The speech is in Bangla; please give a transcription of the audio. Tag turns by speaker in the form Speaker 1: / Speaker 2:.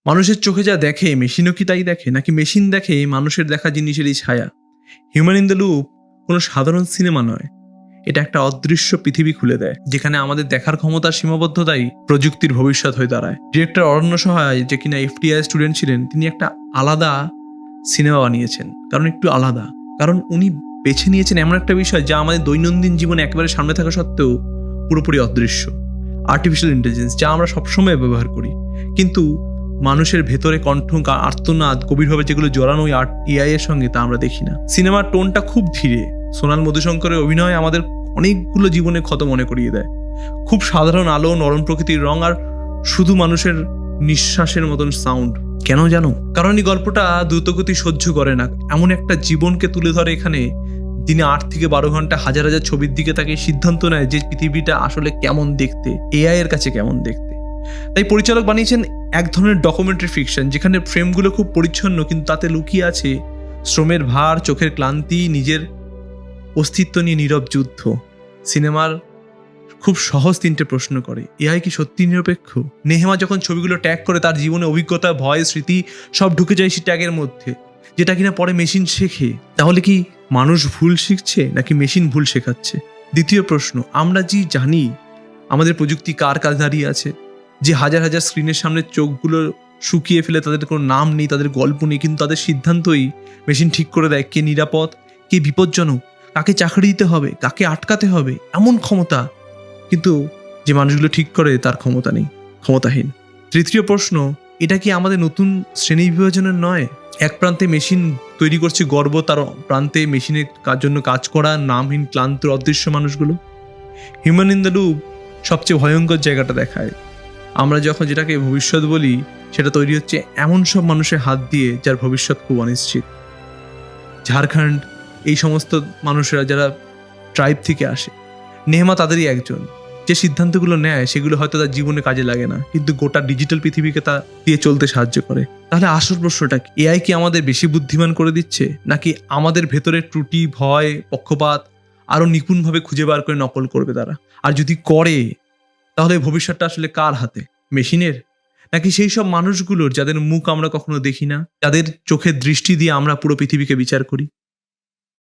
Speaker 1: মানুষের চোখে যা দেখে মেশিনও কি তাই দেখে, নাকি মেশিন দেখে মানুষের দেখা জিনিসেরই ছায়া? হিউম্যান ইন দ্য লুপ কোনো সাধারণ সিনেমা নয়, এটা একটা অদৃশ্য পৃথিবী খুলে দেয়, যেখানে আমাদের দেখার ক্ষমতার সীমাবদ্ধতাই প্রযুক্তির ভবিষ্যৎ হয়ে দাঁড়ায়। ডিরেক্টর অরণ্য সহায়, যে কিনা FTI স্টুডেন্ট ছিলেন, তিনি একটা আলাদা সিনেমা বানিয়েছেন। কারণ একটু আলাদা, কারণ উনি বেছে নিয়েছেন এমন একটা বিষয় যা আমাদের দৈনন্দিন জীবনে একেবারে সামনে থাকা সত্ত্বেও পুরোপুরি অদৃশ্য। আর্টিফিশিয়াল ইন্টেলিজেন্স, যা আমরা সবসময় ব্যবহার করি, কিন্তু মানুষের ভেতরে কণ্ঠ, আর্তনাদ গভীরভাবে যেগুলো জড়ানো ওই AI এর সঙ্গে, তা আমরা দেখি না। সিনেমার টোনটা খুব ধীরে। সোনাল মধুশঙ্করের অভিনয় আমাদের অনেকগুলো জীবনের ক্ষত মনে করিয়ে দেয়। খুব সাধারণ আলো, নরম প্রকৃতির রং, আর শুধু মানুষের নিঃশ্বাসের মতন সাউন্ড। কেন জানো? কারণ এই গল্পটা দ্রুতগতি সহ্য করে না। এমন একটা জীবনকে তুলে ধরে এখানে, দিনে 8 থেকে 12 ঘন্টা হাজার হাজার ছবির দিকে তাকে সিদ্ধান্ত নেয় যে পৃথিবীটা আসলে কেমন দেখতে, AI এর কাছে কেমন দেখতে। তাই পরিচালক বানিয়েছেন এক ধরনের ডকুমেন্টারি ফিকশন, যেখানে ফ্রেমগুলো খুব পরিচ্ছন্ন, কিন্তু তাতে লুকিয়ে আছে শ্রমের ভার, চোখের ক্লান্তি, নিজের অস্তিত্ব নিয়ে নীরব যুদ্ধ। সিনেমার খুব সহজ 3টে প্রশ্ন করে: AI কি সত্যি নিরপেক্ষ? নেহেমা যখন ছবিগুলো ট্যাগ করে, তার জীবনে অভিজ্ঞতা, ভয়, স্মৃতি সব ঢুকে যায় সেই ট্যাগের মধ্যে, যেটা কিনা পরে মেশিন শেখে। তাহলে কি মানুষ ভুল শিখছে, নাকি মেশিন ভুল শেখাচ্ছে? দ্বিতীয় প্রশ্ন: আমরা যে জানি আমাদের প্রযুক্তি কার কাছে দাঁড়িয়ে আছে, যে হাজার হাজার স্ক্রিনের সামনে চোখগুলো শুকিয়ে ফেলে, তাদের কোনো নাম নেই, তাদের গল্প নেই, কিন্তু তাদের সিদ্ধান্তই মেশিন ঠিক করে দেয় কে নিরাপদ, কে বিপজ্জনক, কাকে চাকরি দিতে হবে, কাকে আটকাতে হবে, এমন ক্ষমতা। কিন্তু যে মানুষগুলো ঠিক করে তার ক্ষমতা নেই, ক্ষমতাহীন। তৃতীয় প্রশ্ন: এটা কি আমাদের নতুন শ্রেণী বিভাজনের নয়? এক প্রান্তে মেশিন তৈরি করছে গর্ব, তার প্রান্তে মেশিনের জন্য কাজ করা নামহীন, ক্লান্ত, অদৃশ্য মানুষগুলো। হিউম্যান ইন দ্য লুপ সবচেয়ে ভয়ঙ্কর জায়গাটা দেখায়। আমরা যখন যেটাকে ভবিষ্যৎ বলি, সেটা তৈরি হচ্ছে এমন সব মানুষের হাত দিয়ে যার ভবিষ্যৎ খুব অনিশ্চিত। ঝাড়খণ্ড, এই সমস্ত মানুষেরা যারা ট্রাইব থেকে আসে, নেহমা তাদেরই একজন। যে সিদ্ধান্তগুলো নেয় সেগুলো হয়তো তার জীবনে কাজে লাগে না, কিন্তু গোটা ডিজিটাল পৃথিবীকে তা দিয়ে চলতে সাহায্য করে। তাহলে আসল প্রশ্নটা কি? AI কি আমাদের বেশি বুদ্ধিমান করে দিচ্ছে, নাকি আমাদের ভেতরে ত্রুটি, ভয়, পক্ষপাত আরো নিপুণভাবে খুঁজে বার করে নকল করবে তারা? আর যদি করে, তাহলে ভবিষ্যৎটা আসলে কার হাতে? মেশিনের, নাকি সেই সব মানুষগুলোর যাদের মুখ আমরা কখনো দেখি না, যাদের চোখের দৃষ্টি দিয়ে আমরা পুরো পৃথিবীকে বিচার করি?